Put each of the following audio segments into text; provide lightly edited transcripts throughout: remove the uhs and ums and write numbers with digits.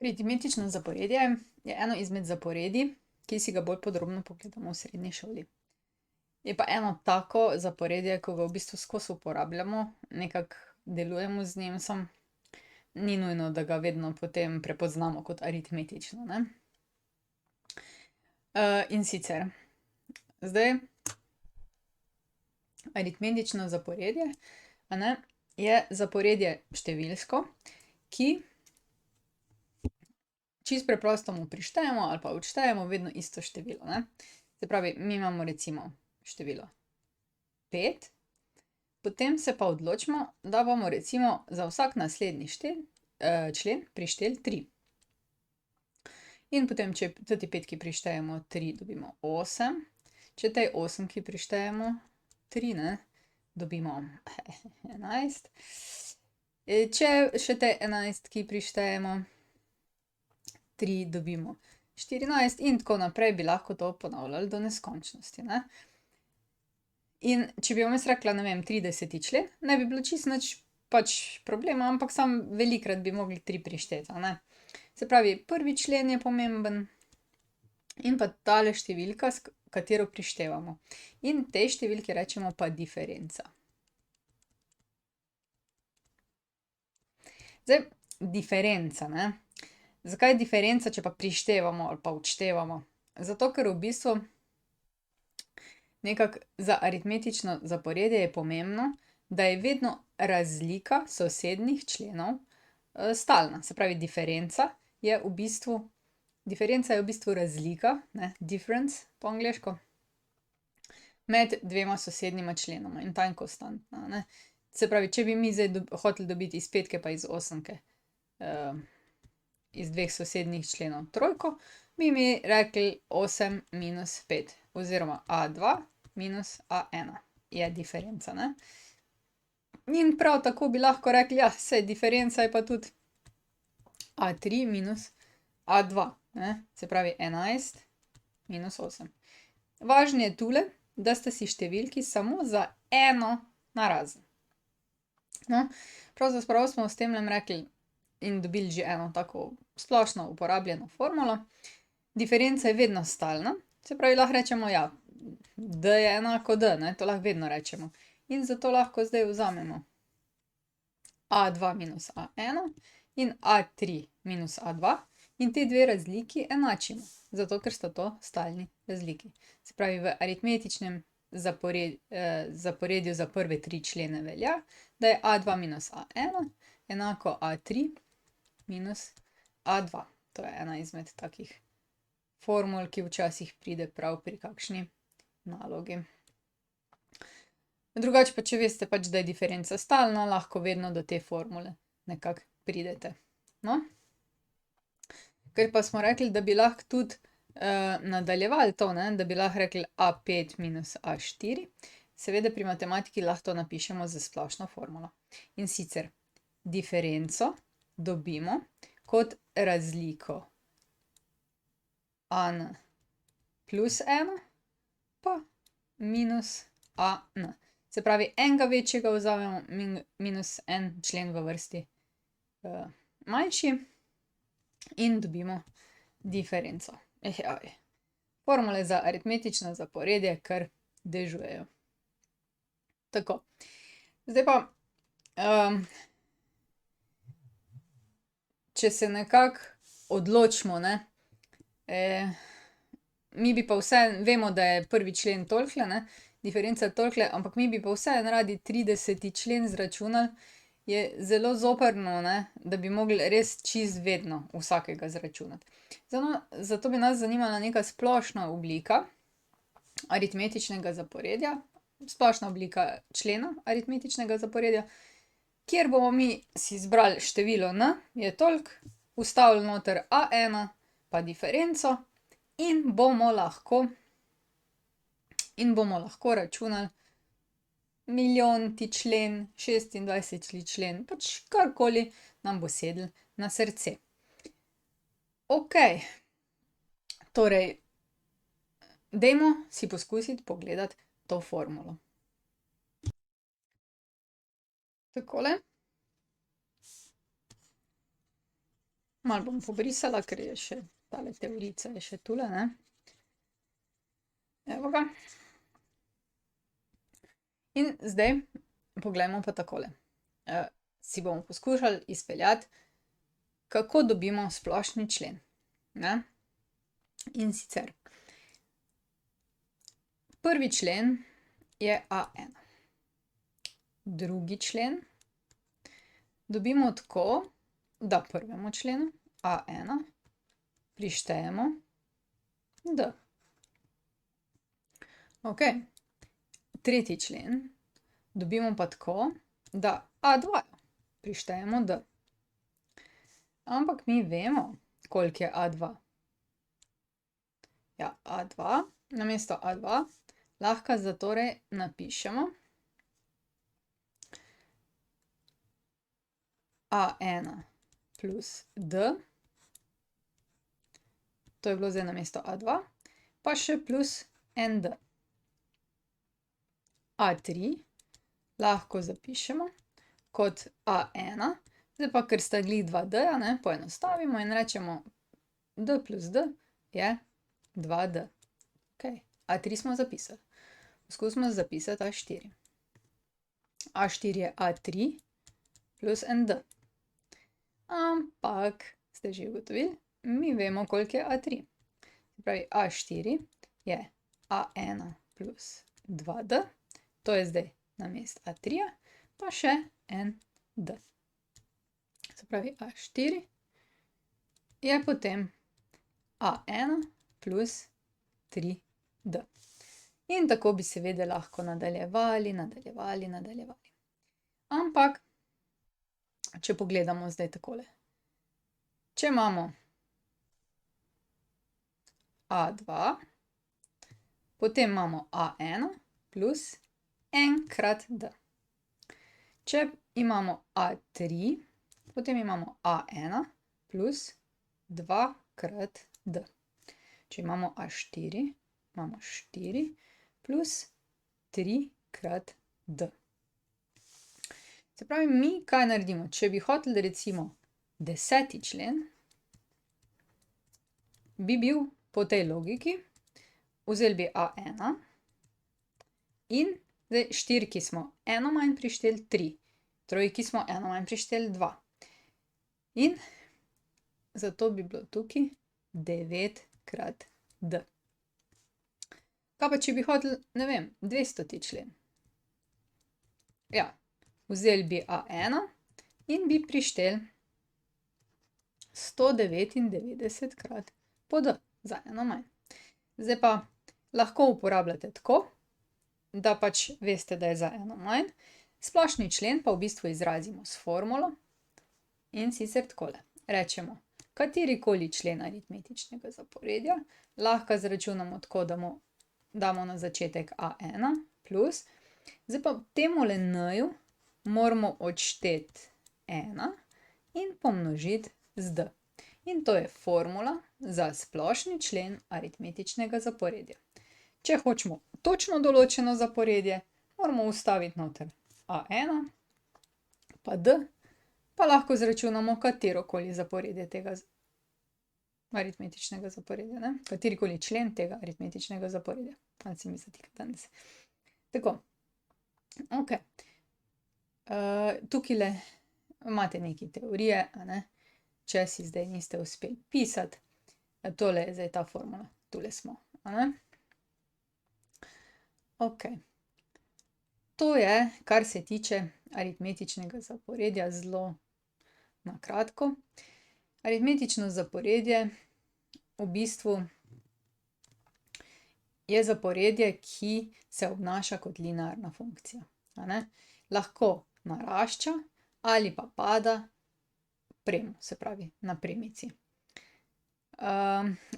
Aritmetično zaporedje je eno izmed zaporedij, ki si ga bolj podrobno pogledamo v srednji šoli. Je pa eno tako zaporedje, ko ga v bistvu skozi uporabljamo, nekako delujemo z njim, samo ni nujno, da ga vedno potem prepoznamo kot aritmetično, ne. In sicer zdaj aritmetično zaporedje, a ne, je zaporedje številsko, ki čisto preprosto mu prištejemo ali pa odštejemo vedno isto število, ne. Se pravi, mi imamo recimo število 5, potem se pa odločimo, da bomo recimo za vsak naslednji člen prišteli 3. In potem, če teti petki prištejemo 3, dobimo 8, če tej osemki prištejemo 3, ne, dobimo 11. Če še tej enajstki prištejemo 3, dobimo 14 in tako naprej bi lahko to ponavljali do neskončnosti, ne. In če bi vam jaz rekla, ne vem, 30. člen, ne bi bilo čisto nič pač problema, ampak samo velikokrat bi mogli 3 prišteti, a ne. Se pravi, prvi člen je pomemben in pa tale številka, katero prištevamo. In tej številki rečemo pa diferenca. Zdaj, diferenca, ne. Zakaj diferenca, če pa prištevamo ali pa odštevamo? Zato, ker v bistvu nekako za aritmetično zaporedje je pomembno, da je vedno razlika sosednjih členov stalna. Se pravi, diferenca je v bistvu razlika, ne, difference po angleško, med dvema sosednjima členoma in ta je konstantna, a ne. Se pravi, če bi mi zdaj hoteli dobiti iz petke pa iz osemke iz dveh sosednjih členov trojko, bi mi rekli 8 minus 5 oziroma A2 minus A1 je diferenca, ne. In prav tako bi lahko rekli, ja, saj diferenca je pa tudi A3 minus A2, ne, se pravi 11 minus 8. Važno je tule, da sta si številki samo za eno narazen. No, pravzaprav smo s temle rekli in dobili že eno tako splošno uporabljeno formulo. Diferenca je vedno stalna, se pravi, lahko rečemo, ja, d je enako d, ne, to lahko vedno rečemo. In zato lahko zdaj vzamemo A2 minus A1 in A3 minus A2 in ti dve razliki enačimo, zato ker sta to stalni razliki. Se pravi, v aritmetičnem zaporedju za prve 3 člene velja, da je A2 minus A1 enako A3 minus A2. To je ena izmed takih formul, ki včasih pride prav pri kakšni nalogi. Drugače pa, če veste pač, da je diferenca stalna, lahko vedno do te formule nekako pridete. No, ker pa smo rekli, da bi lahko tudi nadaljevali to, ne, da bi lahko rekli A5 minus A4, seveda pri matematiki lahko to napišemo s splošno formulo. In sicer diferenco dobimo kot razliko an plus 1 pa minus an. Se pravi, enega večjega vzamemo minus en člen v vrsti manjši in dobimo diferenco. Formule za aritmetično zaporedje kar dežujejo. Tako, zdaj pa če se nekako odločimo, ne, mi bi pa vseeno, vemo, da je prvi člen tolikole, ne, diferenca tolikole, ampak mi bi pa vseeno radi 30. člen izračunali, je zelo zoprno, ne, da bi mogli res čisto vedno vsakega izračunati. Zato bi nas zanimala neka splošna oblika aritmetičnega zaporedja, splošna oblika člena aritmetičnega zaporedja, kjer bomo mi si izbrali število n je toliko, vstavili noter A1 pa diferenco in bomo lahko računali milijonti člen, 26. člen, pač karkoli nam bo sedlo na srce. Okej, torej dajmo si poskusiti pogledati to formulo. Takole. Malo bom pobrisala, ker je še tale teorica je še tule, ne. Evo ga. In zdaj poglejmo pa takole. Si bomo poskušali izpeljati, kako dobimo splošni člen, ne. In sicer prvi člen je A1. Drugi člen dobimo tako, da prvemu členu A1 prištejemo D. Okej. Tretji člen dobimo pa tako, da A2 prištejemo D. Ampak mi vemo, koliko je A2. Ja, A2, namesto A2 lahko zatorej napišemo A1 plus D, to je bilo zdaj namesto A2, pa še plus en D. A3 lahko zapišemo kot A1, zdaj pa, ker sta glih dva D-ja, ne, poenostavimo in rečemo D plus D je 2D. Okej, A3 smo zapisali. Poskusimo zapisati A4. A4 je A3 plus en D. Ampak, ste že ugotovili, mi vemo, koliko je A3. Se pravi, A4 je A1 plus 2D, to je zdaj namesto A3, pa še en D. Se pravi, A4 je potem A1 plus 3D. In tako bi seveda lahko nadaljevali. Ampak, če pogledamo zdaj takole. Če imamo A2, potem imamo A1 plus en krat D. Če imamo A3, potem imamo A1 plus 2 krat D. Če imamo A4, imamo 4 plus 3 krat D. Se pravi, mi kaj naredimo? Če bi hoteli recimo 10. člen, bi bil po tej logiki, vzeli bi A1 in zdaj štirki smo eno manj prišteli 3, trojki smo eno manj prišteli 2. In zato bi bilo tukaj 9 krat D. Kaj pa, če bi hoteli, ne vem, 200. člen? Ja, vzeli bi A1 in bi prišteli 199 krat po D, za eno manj. Zdaj pa lahko uporabljate tako, da pač veste, da je za eno manj, splošni člen pa v bistvu izrazimo s formulo, in sicer takole. Rečemo, katerikoli člen aritmetičnega zaporedja lahko izračunamo tako, da mu damo na začetek A1 plus, zdaj pa temule n-ju moramo odšteti 1 in pomnožiti z D. In to je formula za splošni člen aritmetičnega zaporedja. Če hočemo točno določeno zaporedje, moramo vstaviti noter A1 pa D, pa lahko izračunamo katerokoli zaporedje tega aritmetičnega zaporedja, ne. Katerikoli člen tega aritmetičnega zaporedja. Malo se mi zatika danes. Tako, okej. Tukajle imate nekaj teorije, a ne, če si zdaj niste uspeli pisati. Tole je zdaj ta formula, tule smo, a ne. Okej. To je, kar se tiče aritmetičnega zaporedja, zelo na kratko. Aritmetično zaporedje v bistvu je zaporedje, ki se obnaša kot linearna funkcija, a ne. Lahko narašča ali pa pada premo, se pravi na premici.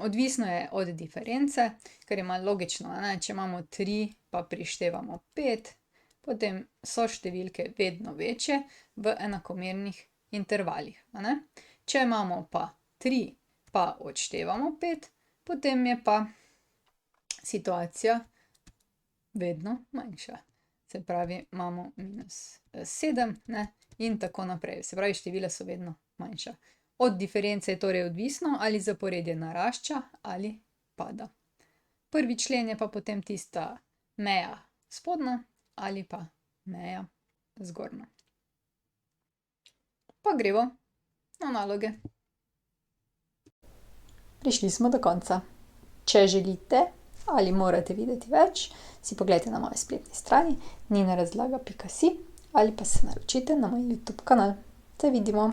Odvisno je od diference, kar je malo logično, a ne, če imamo 3 pa prištevamo 5, potem so številke vedno večje v enakomernih intervalih, a ne. Če imamo pa 3 pa odštevamo 5, potem je pa situacija vedno manjša. Se pravi, imamo -7, ne, in tako naprej. Se pravi, števila so vedno manjša. Od diference je torej odvisno, ali zaporedje narašča ali pada. Prvi člen je pa potem tista meja spodnja ali pa meja zgornja. Pa gremo na naloge. Prišli smo do konca. Če želite ali morate videti več, si poglejte na moji spletni strani ninarazlaga.si ali pa se naročite na moj YouTube kanal. Se vidimo!